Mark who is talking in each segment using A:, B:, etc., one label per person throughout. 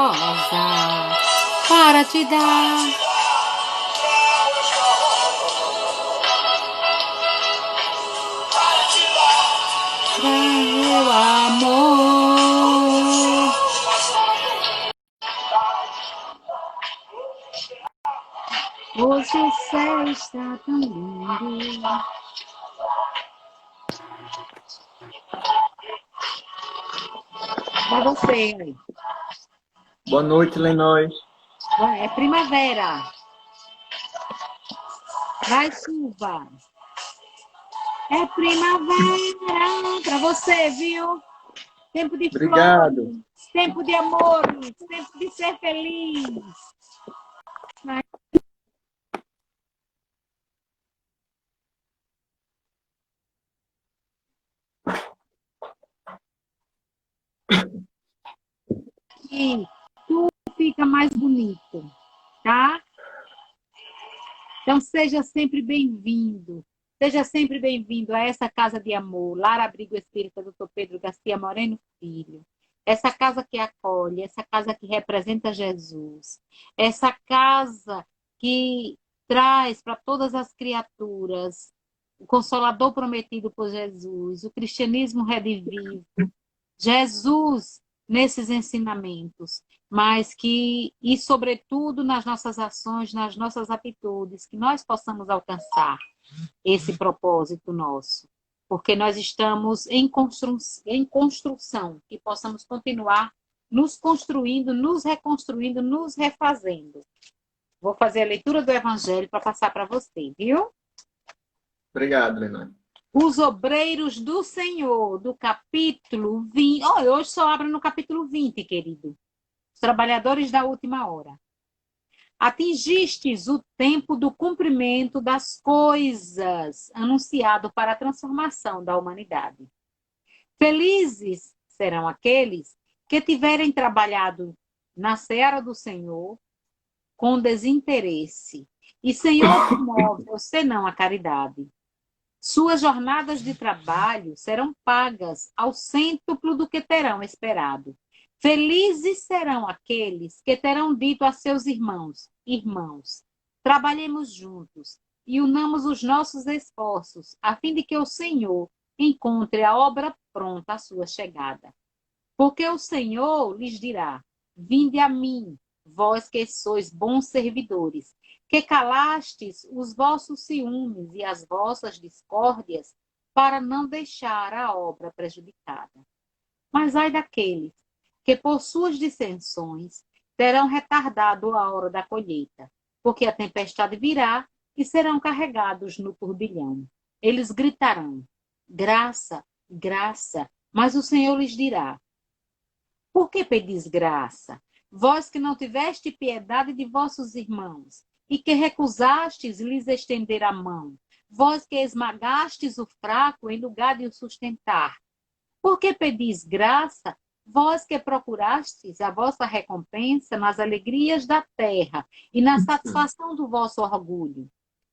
A: preciosa para te dar. Meu amor. Hoje o céu está tão lindo. Pra você aí.
B: Boa noite, Lenóis.
A: É primavera. Vai, chuva. É primavera pra você, viu? Tempo de
B: Obrigado.
A: flores, tempo de amores, tempo de ser feliz. E tudo fica mais bonito, tá? Então seja sempre bem-vindo. Seja sempre bem-vindo a essa casa de amor, Lar Abrigo Espírita Dr. Pedro Garcia Moreno Filho. Essa casa que acolhe, essa casa que representa Jesus. Essa casa que traz para todas as criaturas o Consolador prometido por Jesus, o cristianismo redivivo, Jesus nesses ensinamentos, mas que, e sobretudo nas nossas ações, nas nossas atitudes, que nós possamos alcançar esse propósito nosso, porque nós estamos em construção, que possamos continuar nos construindo, nos reconstruindo, nos refazendo. Vou fazer a leitura do Evangelho para passar para você, viu?
B: Obrigado, Lenóis.
A: Os obreiros do Senhor, do capítulo 20. Oh, hoje só abro no capítulo 20, querido. Os trabalhadores da última hora. Atingistes o tempo do cumprimento das coisas anunciado para a transformação da humanidade. Felizes serão aqueles que tiverem trabalhado na seara do Senhor com desinteresse e sem outro móvel senão a caridade. Suas jornadas de trabalho serão pagas ao cêntuplo do que terão esperado. Felizes serão aqueles que terão dito a seus irmãos: irmãos, trabalhemos juntos e unamos os nossos esforços, a fim de que o Senhor encontre a obra pronta à sua chegada. Porque o Senhor lhes dirá: vinde a mim, vós que sois bons servidores, que calastes os vossos ciúmes e as vossas discórdias, para não deixar a obra prejudicada. Mas ai daqueles que, por suas dissensões, terão retardado a hora da colheita, porque a tempestade virá e serão carregados no turbilhão. Eles gritarão: graça, graça, mas o Senhor lhes dirá: por que pedis graça? Vós que não tiveste piedade de vossos irmãos, e que recusastes lhes estender a mão, vós que esmagastes o fraco em lugar de o sustentar. Por que pedis graça? Vós que procurastes a vossa recompensa nas alegrias da terra e na satisfação do vosso orgulho.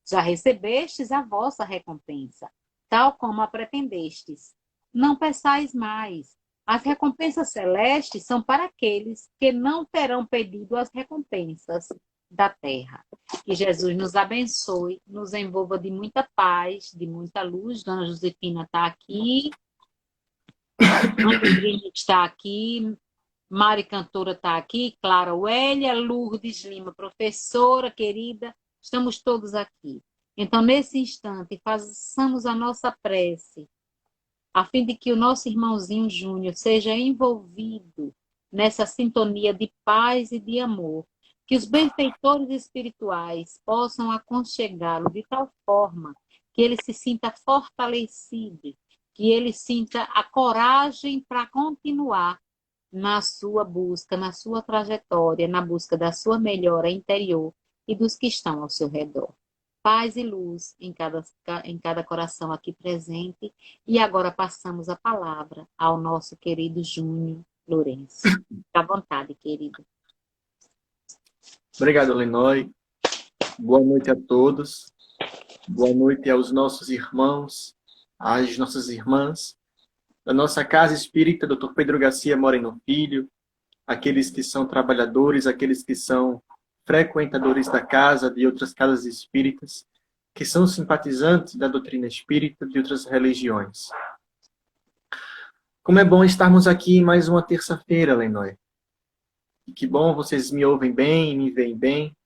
A: Já recebestes a vossa recompensa, tal como a pretendestes. Não peçais mais. As recompensas celestes são para aqueles que não terão pedido as recompensas da terra. Que Jesus nos abençoe, nos envolva de muita paz, de muita luz. Dona Josefina está aqui, Andrina está aqui, Mari Cantora está aqui, Clara Wélia, Lourdes Lima, professora querida, estamos todos aqui. Então, nesse instante, façamos a nossa prece, a fim de que o nosso irmãozinho Júnior seja envolvido nessa sintonia de paz e de amor, que os benfeitores espirituais possam aconchegá-lo de tal forma que ele se sinta fortalecido, que ele sinta a coragem para continuar na sua busca, na sua trajetória, na busca da sua melhora interior e dos que estão ao seu redor. Paz e luz em cada coração aqui presente. E agora passamos a palavra ao nosso querido Júnior Lourenço. Fique à vontade, querido.
B: Obrigado, Lenóis. Boa noite a todos. Boa noite aos nossos irmãos, às nossas irmãs, da nossa Casa Espírita Dr. Pedro Garcia Moreno Filho, aqueles que são trabalhadores, aqueles que são frequentadores da casa, de outras casas espíritas, que são simpatizantes da doutrina espírita de outras religiões. Como é bom estarmos aqui em mais uma terça-feira, Lenói. Que bom, vocês me ouvem bem, me veem bem.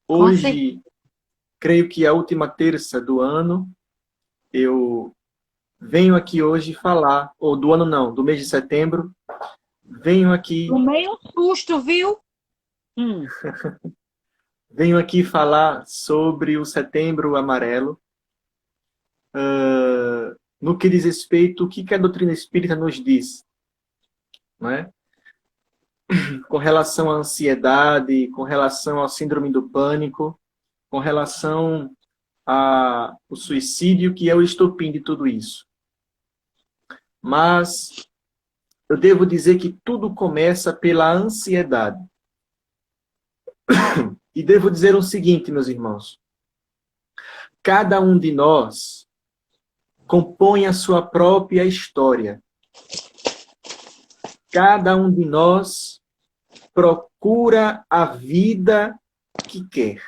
B: Hoje, creio que é a última terça do ano. Eu venho aqui hoje falar, ou do ano não, do mês de setembro. Venho aqui...
A: Tomei um susto, viu?
B: Venho aqui falar sobre o Setembro Amarelo. No que diz respeito, o que a doutrina espírita nos diz, não é? Com relação à ansiedade, com relação ao síndrome do pânico, com relação ao suicídio, que é o estopim de tudo isso. Mas eu devo dizer que tudo começa pela ansiedade. E devo dizer o seguinte, meus irmãos. Cada um de nós compõe a sua própria história. Cada um de nós procura a vida que quer.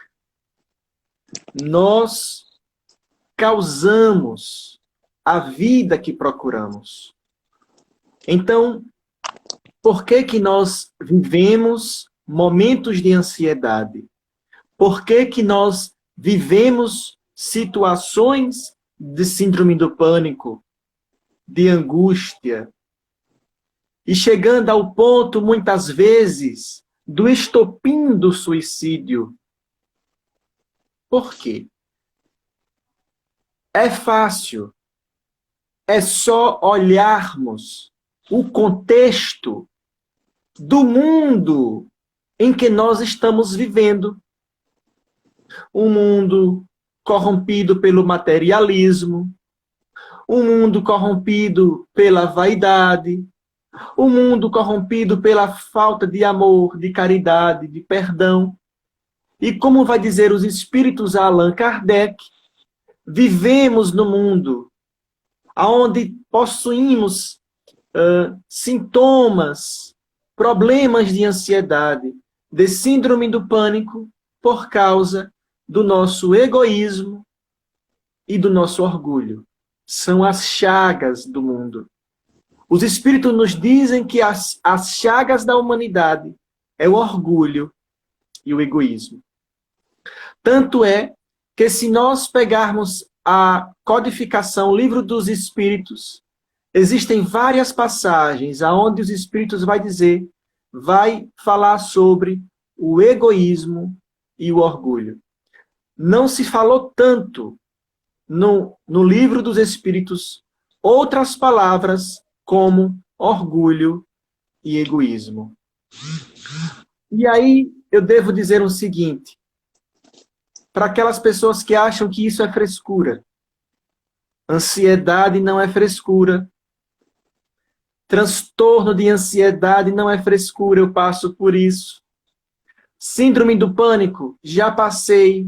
B: Nós causamos a vida que procuramos. Então, por que nós vivemos momentos de ansiedade? Por que nós vivemos situações de síndrome do pânico, de angústia, e chegando ao ponto, muitas vezes, do estopim do suicídio? Por quê? É fácil. É só olharmos o contexto do mundo em que nós estamos vivendo. Um mundo corrompido pelo materialismo, um mundo corrompido pela vaidade, um mundo corrompido pela falta de amor, de caridade, de perdão. E como vai dizer os espíritos a Allan Kardec, vivemos no mundo onde possuímos sintomas, problemas de ansiedade, de síndrome do pânico, por causa do nosso egoísmo e do nosso orgulho. São as chagas do mundo. Os espíritos nos dizem que as chagas da humanidade é o orgulho e o egoísmo. Tanto é que se nós pegarmos a codificação, o Livro dos Espíritos, existem várias passagens aonde os espíritos vai falar sobre o egoísmo e o orgulho. Não se falou tanto no Livro dos Espíritos outras palavras como orgulho e egoísmo. E aí eu devo dizer o seguinte, para aquelas pessoas que acham que isso é frescura. Ansiedade não é frescura. Transtorno de ansiedade não é frescura, eu passo por isso. Síndrome do pânico, já passei.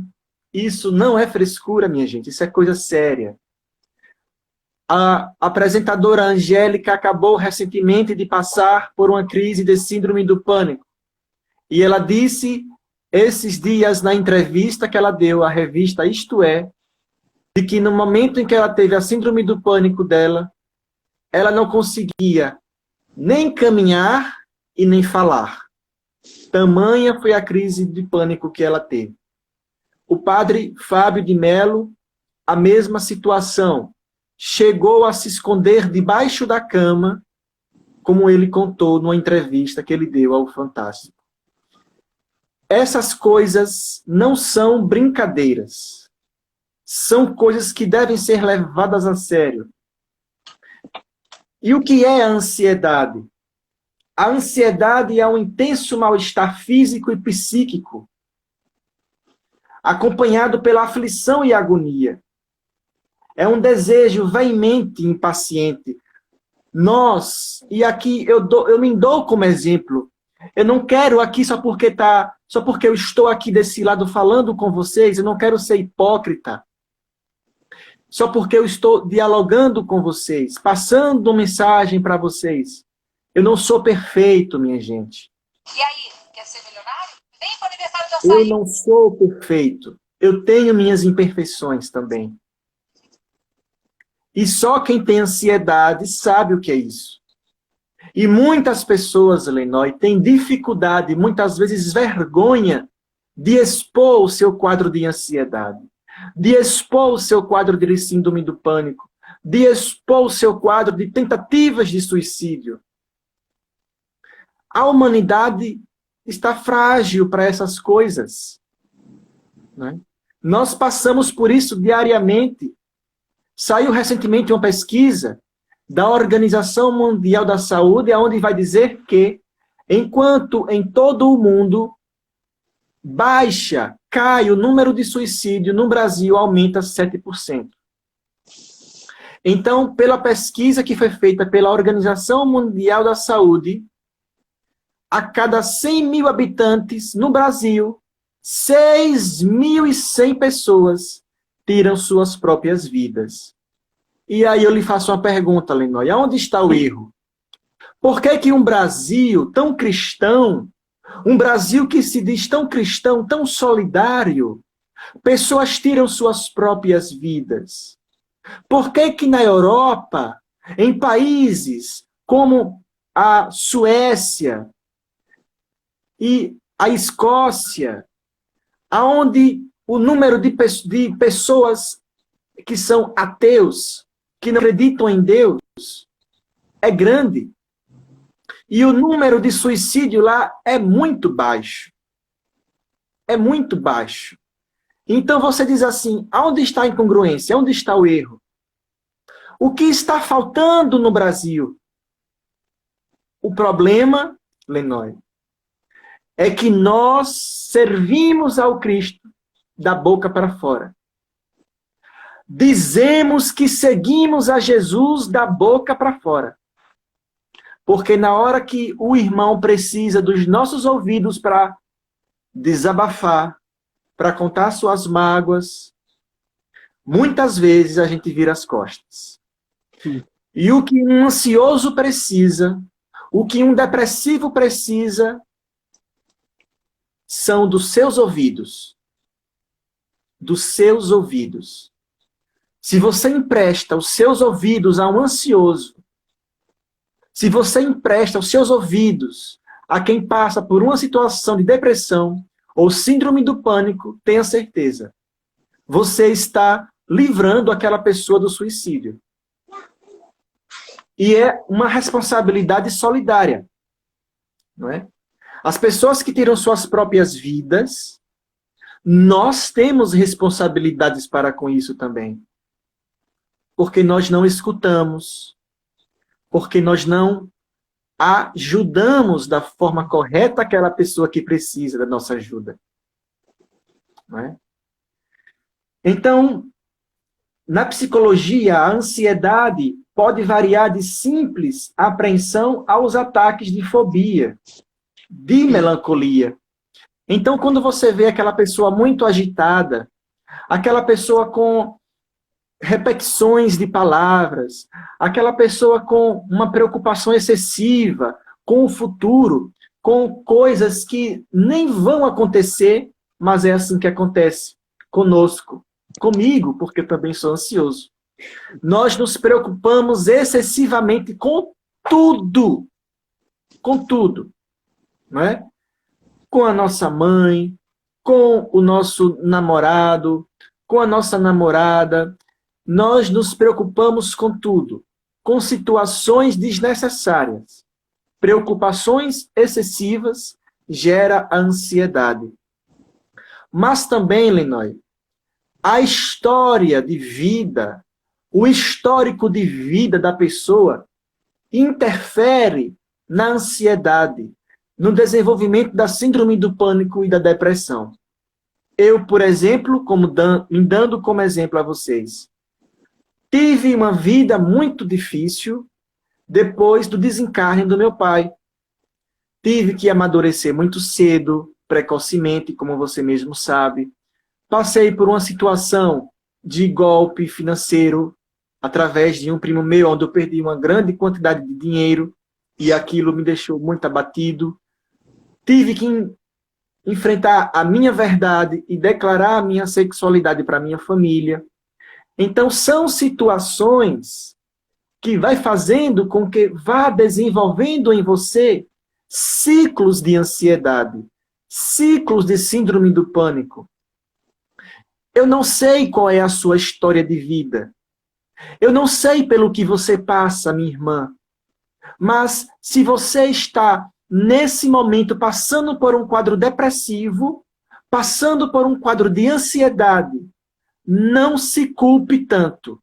B: Isso não é frescura, minha gente, isso é coisa séria. A apresentadora Angélica acabou recentemente de passar por uma crise de síndrome do pânico. E ela disse, esses dias, na entrevista que ela deu à revista Isto É, de que no momento em que ela teve a síndrome do pânico dela, ela não conseguia nem caminhar e nem falar. Tamanha foi a crise de pânico que ela teve. O padre Fábio de Mello, a mesma situação. Chegou a se esconder debaixo da cama, como ele contou numa entrevista que ele deu ao Fantástico. Essas coisas não são brincadeiras. São coisas que devem ser levadas a sério. E o que é a ansiedade? A ansiedade é um intenso mal-estar físico e psíquico, acompanhado pela aflição e agonia. É um desejo veemente e impaciente. Nós, e aqui eu me dou como exemplo, eu não quero aqui só porque eu estou aqui desse lado falando com vocês, eu não quero ser hipócrita. Só porque eu estou dialogando com vocês, passando uma mensagem para vocês. Eu não sou perfeito, minha gente.
A: E aí, quer ser milionário? Vem para o aniversário do
B: Eu
A: açaí.
B: não sou perfeito. Eu tenho minhas imperfeições também. E só quem tem ansiedade sabe o que é isso. E muitas pessoas, Lenói, têm dificuldade, muitas vezes vergonha, de expor o seu quadro de ansiedade, de expor o seu quadro de síndrome do pânico, de expor o seu quadro de tentativas de suicídio. A humanidade está frágil para essas coisas, né? Nós passamos por isso diariamente. Saiu recentemente uma pesquisa da Organização Mundial da Saúde, onde vai dizer que, enquanto em todo o mundo cai o número de suicídio, no Brasil aumenta 7%. Então, pela pesquisa que foi feita pela Organização Mundial da Saúde, a cada 100 mil habitantes no Brasil, 6.100 pessoas tiram suas próprias vidas. E aí eu lhe faço uma pergunta, Lenói, onde está o erro? Por que que um Brasil tão cristão, um Brasil que se diz tão cristão, tão solidário, pessoas tiram suas próprias vidas? Por que que na Europa, em países como a Suécia e a Escócia, aonde o número de pessoas que são ateus, que não acreditam em Deus, é grande. E o número de suicídio lá é muito baixo. É muito baixo. Então você diz assim, onde está a incongruência? Onde está o erro? O que está faltando no Brasil? O problema, Lenói, é que nós servimos ao Cristo da boca para fora. Dizemos que seguimos a Jesus da boca para fora. Porque na hora que o irmão precisa dos nossos ouvidos para desabafar, para contar suas mágoas, muitas vezes a gente vira as costas. Sim. E o que um ansioso precisa, o que um depressivo precisa, são dos seus ouvidos. Dos seus ouvidos. Se você empresta os seus ouvidos a um ansioso, se você empresta os seus ouvidos a quem passa por uma situação de depressão ou síndrome do pânico, tenha certeza, você está livrando aquela pessoa do suicídio. E é uma responsabilidade solidária, não é? As pessoas que tiram suas próprias vidas, nós temos responsabilidades para com isso também. Porque nós não escutamos, porque nós não ajudamos da forma correta aquela pessoa que precisa da nossa ajuda. Não é? Então, na psicologia, a ansiedade pode variar de simples apreensão aos ataques de fobia, de melancolia. Então, quando você vê aquela pessoa muito agitada, aquela pessoa com repetições de palavras, aquela pessoa com uma preocupação excessiva com o futuro, com coisas que nem vão acontecer, mas é assim que acontece conosco, comigo, porque eu também sou ansioso. Nós nos preocupamos excessivamente com tudo, não é? Com a nossa mãe, com o nosso namorado, com a nossa namorada. Nós nos preocupamos com tudo, com situações desnecessárias. Preocupações excessivas gera a ansiedade. Mas também, Lenói, a história de vida, o histórico de vida da pessoa interfere na ansiedade, no desenvolvimento da síndrome do pânico e da depressão. Eu, por exemplo, me dando como exemplo a vocês, tive uma vida muito difícil depois do desencarne do meu pai. Tive que amadurecer muito cedo, precocemente, como você mesmo sabe. Passei por uma situação de golpe financeiro através de um primo meu, onde eu perdi uma grande quantidade de dinheiro e aquilo me deixou muito abatido. Tive que enfrentar a minha verdade e declarar a minha sexualidade para a minha família. Então, são situações que vai fazendo com que vá desenvolvendo em você ciclos de ansiedade, ciclos de síndrome do pânico. Eu não sei qual é a sua história de vida. Eu não sei pelo que você passa, minha irmã. Mas se você está, nesse momento, passando por um quadro depressivo, passando por um quadro de ansiedade, não se culpe tanto.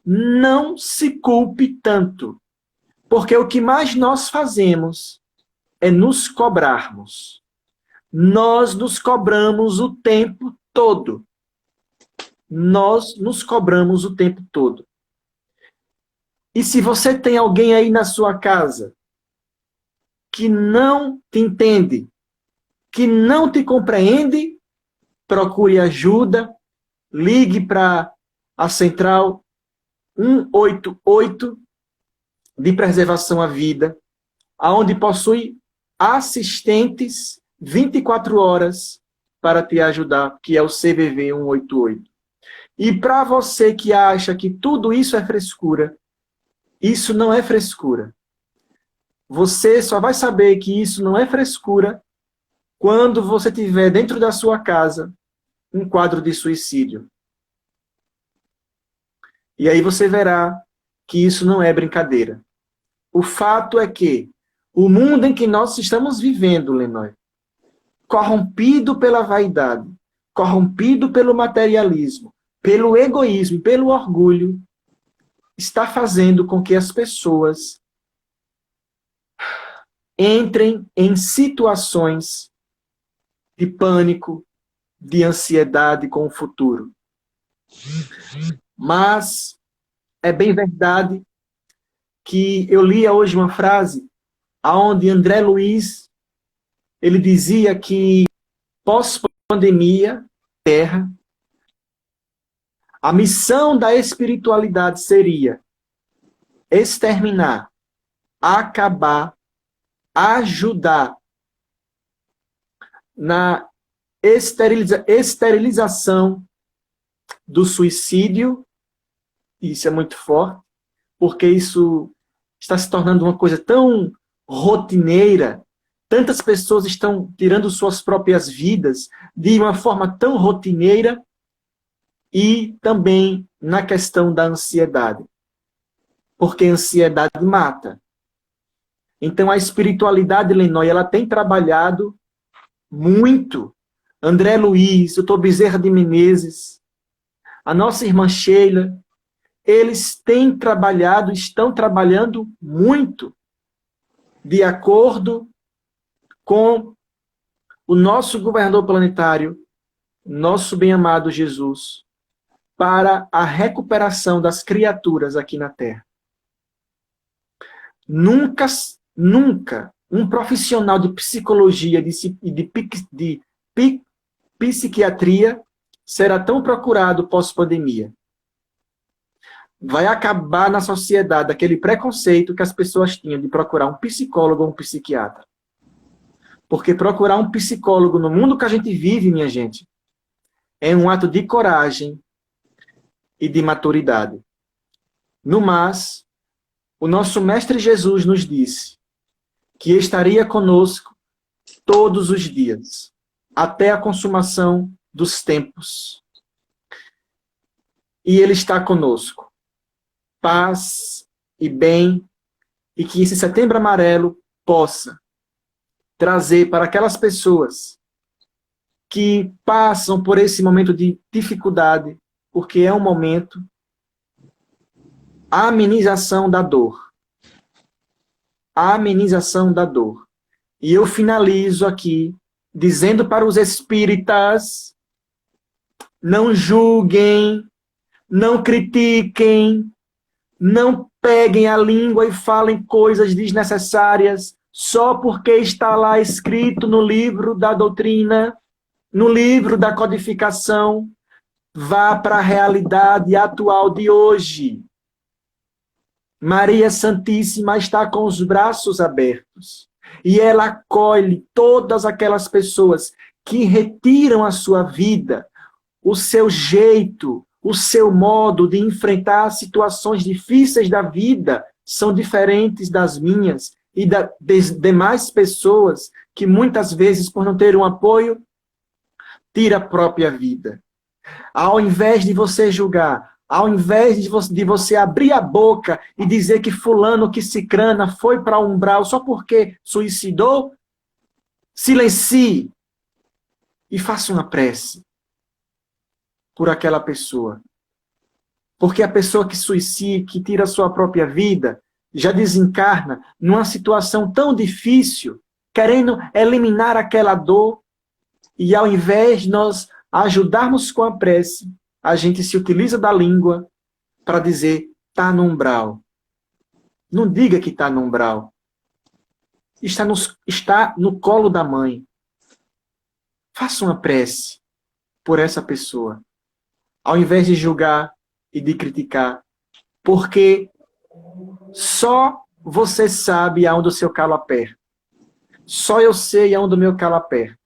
B: Não se culpe tanto. Porque o que mais nós fazemos é nos cobrarmos. Nós nos cobramos o tempo todo. Nós nos cobramos o tempo todo. E se você tem alguém aí na sua casa que não te entende, que não te compreende, procure ajuda, ligue para a central 188 de preservação à vida, aonde possui assistentes 24 horas para te ajudar, que é o CVV 188. E para você que acha que tudo isso é frescura, isso não é frescura. Você só vai saber que isso não é frescura quando você tiver dentro da sua casa um quadro de suicídio. E aí você verá que isso não é brincadeira. O fato é que o mundo em que nós estamos vivendo, Lenói, corrompido pela vaidade, corrompido pelo materialismo, pelo egoísmo, pelo orgulho, está fazendo com que as pessoas entrem em situações de pânico, de ansiedade com o futuro. Mas é bem verdade que eu li hoje uma frase onde André Luiz ele dizia que pós-pandemia, Terra, a missão da espiritualidade seria exterminar, acabar, ajudar na esterilização do suicídio. Isso é muito forte, porque isso está se tornando uma coisa tão rotineira. Tantas pessoas estão tirando suas próprias vidas de uma forma tão rotineira, e também na questão da ansiedade. Porque a ansiedade mata. Então a espiritualidade, Lenói, ela tem trabalhado muito. André Luiz, o Dr. Bezerra de Menezes, a nossa irmã Sheila, eles têm trabalhado, estão trabalhando muito de acordo com o nosso governador planetário, nosso bem-amado Jesus, para a recuperação das criaturas aqui na Terra. Nunca um profissional de psicologia e de psiquiatria será tão procurado pós-pandemia. Vai acabar na sociedade aquele preconceito que as pessoas tinham de procurar um psicólogo ou um psiquiatra. Porque procurar um psicólogo no mundo que a gente vive, minha gente, é um ato de coragem e de maturidade. No mais, o nosso Mestre Jesus nos disse que estaria conosco todos os dias, até a consumação dos tempos. E Ele está conosco. Paz e bem, e que esse Setembro Amarelo possa trazer para aquelas pessoas que passam por esse momento de dificuldade, porque é um momento, a amenização da dor. A amenização da dor. E eu finalizo aqui dizendo para os espíritas: não julguem, não critiquem, não peguem a língua e falem coisas desnecessárias só porque está lá escrito no livro da doutrina, no livro da codificação. Vá para a realidade atual de hoje. Maria Santíssima está com os braços abertos. E ela acolhe todas aquelas pessoas que retiram a sua vida, o seu jeito, o seu modo de enfrentar situações difíceis da vida são diferentes das minhas e das demais pessoas que muitas vezes, por não ter um apoio, tira a própria vida. Ao invés de você julgar, ao invés de você abrir a boca e dizer que fulano, que cicrana foi para o umbral só porque suicidou, silencie e faça uma prece por aquela pessoa. Porque a pessoa que suicida, que tira a sua própria vida, já desencarna numa situação tão difícil, querendo eliminar aquela dor, e ao invés de nós ajudarmos com a prece, a gente se utiliza da língua para dizer, está no umbral. Não diga que está no umbral. Está no colo da mãe. Faça uma prece por essa pessoa, ao invés de julgar e de criticar, porque só você sabe aonde o seu calo aperta. Só eu sei aonde o meu calo aperta.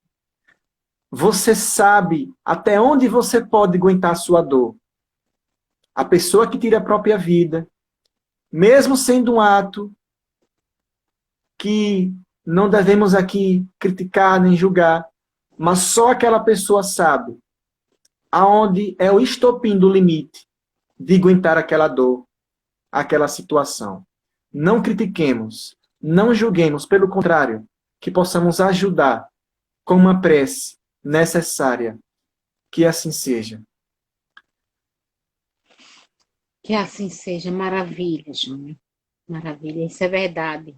B: Você sabe até onde você pode aguentar a sua dor. A pessoa que tira a própria vida, mesmo sendo um ato que não devemos aqui criticar nem julgar, mas só aquela pessoa sabe aonde é o estopim do limite de aguentar aquela dor, aquela situação. Não critiquemos, não julguemos, pelo contrário, que possamos ajudar com uma prece necessária. Que assim seja.
A: Que assim seja. Maravilha, Júnior. Maravilha, isso é verdade.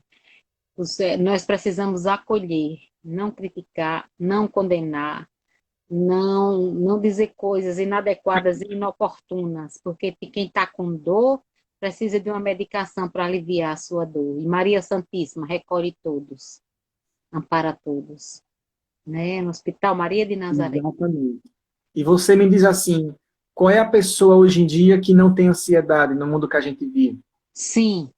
A: Nós precisamos acolher, não criticar, não condenar, não dizer coisas inadequadas e inoportunas, porque quem está com dor precisa de uma medicação para aliviar a sua dor. E Maria Santíssima recolhe todos, ampara todos. Né? No Hospital Maria de Nazaré.
B: Exatamente. E você me diz assim, qual é a pessoa hoje em dia que não tem ansiedade no mundo que a gente vive?
A: Sim.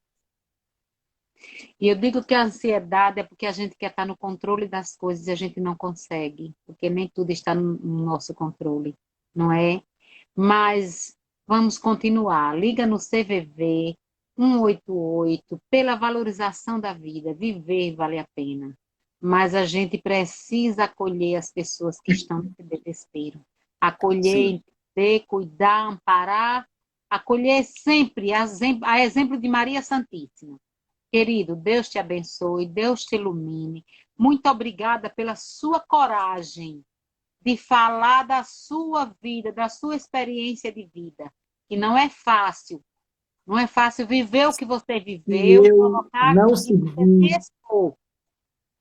A: E eu digo que a ansiedade é porque a gente quer estar no controle das coisas e a gente não consegue, porque nem tudo está no nosso controle, não é? Mas vamos continuar. Liga no CVV 188 pela valorização da vida. Viver vale a pena. Mas a gente precisa acolher as pessoas que estão nesse desespero. Acolher, entender, cuidar, amparar. Acolher sempre, a exemplo de Maria Santíssima. Querido, Deus te abençoe, Deus te ilumine. Muito obrigada pela sua coragem de falar da sua vida, da sua experiência de vida. Que não é fácil. Não é fácil viver o que você viveu, colocar
B: não
A: aqui
B: se
A: que você
B: vi,
A: expor,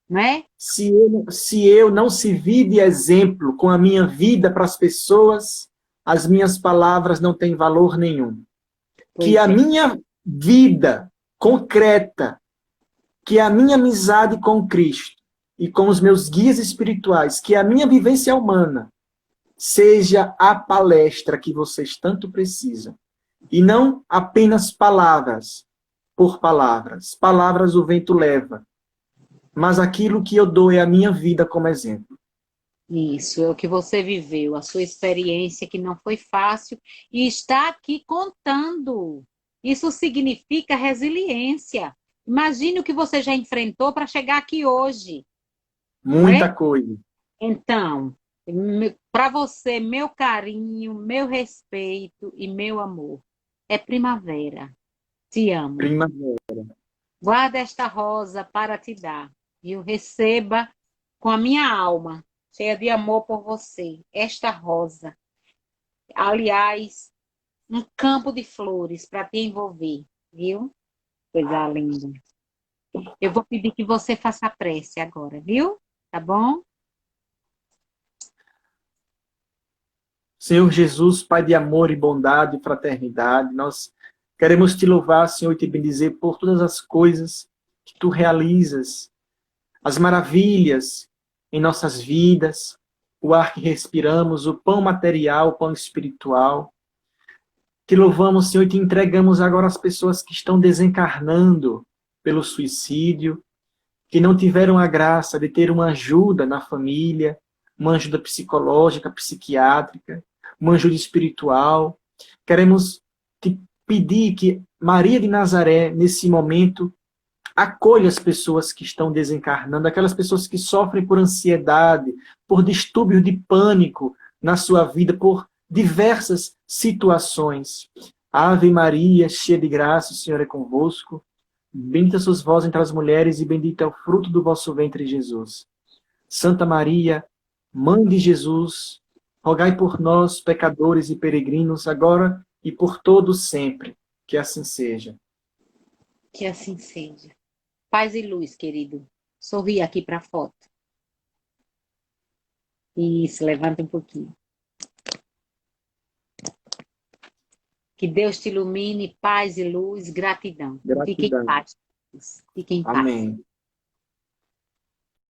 A: não é?
B: se eu não servir de exemplo com a minha vida para as pessoas, as minhas palavras não têm valor nenhum. Que a minha vida concreta, que a minha amizade com Cristo e com os meus guias espirituais, que a minha vivência humana seja a palestra que vocês tanto precisam. E não apenas palavras por palavras. Palavras o vento leva. Mas aquilo que eu dou é a minha vida como exemplo.
A: Isso, é o que você viveu, a sua experiência que não foi fácil e está aqui contando. Isso significa resiliência. Imagine o que você já enfrentou para chegar aqui hoje.
B: Muita coisa.
A: Então, para você, meu carinho, meu respeito e meu amor. É primavera. Te amo.
B: Primavera.
A: Guarda esta rosa para te dar. E eu receba com a minha alma, cheia de amor por você, esta rosa. Aliás, um campo de flores para te envolver, viu? Coisa linda. Eu vou pedir que você faça a prece agora, viu? Tá bom?
B: Senhor Jesus, Pai de amor e bondade e fraternidade, nós queremos te louvar, Senhor, e te bendizer por todas as coisas que tu realizas, as maravilhas em nossas vidas, o ar que respiramos, o pão material, o pão espiritual. Te louvamos, Senhor, e te entregamos agora as pessoas que estão desencarnando pelo suicídio, que não tiveram a graça de ter uma ajuda na família, uma ajuda psicológica, psiquiátrica, uma ajuda espiritual. Queremos te pedir que Maria de Nazaré, nesse momento, acolha as pessoas que estão desencarnando, aquelas pessoas que sofrem por ansiedade, por distúrbio de pânico na sua vida, por diversas situações. Ave Maria, cheia de graça, o Senhor é convosco. Bendita sois vós entre as mulheres e bendito é o fruto do vosso ventre, Jesus. Santa Maria, Mãe de Jesus, rogai por nós, pecadores e peregrinos, agora e por todos sempre. Que assim seja.
A: Que assim seja. Paz e luz, querido. Sorri aqui para a foto. Isso, levanta um pouquinho. Que Deus te ilumine, paz e luz, gratidão. Fique em
B: Gratidão.
A: paz. Fique em paz.
B: Amém.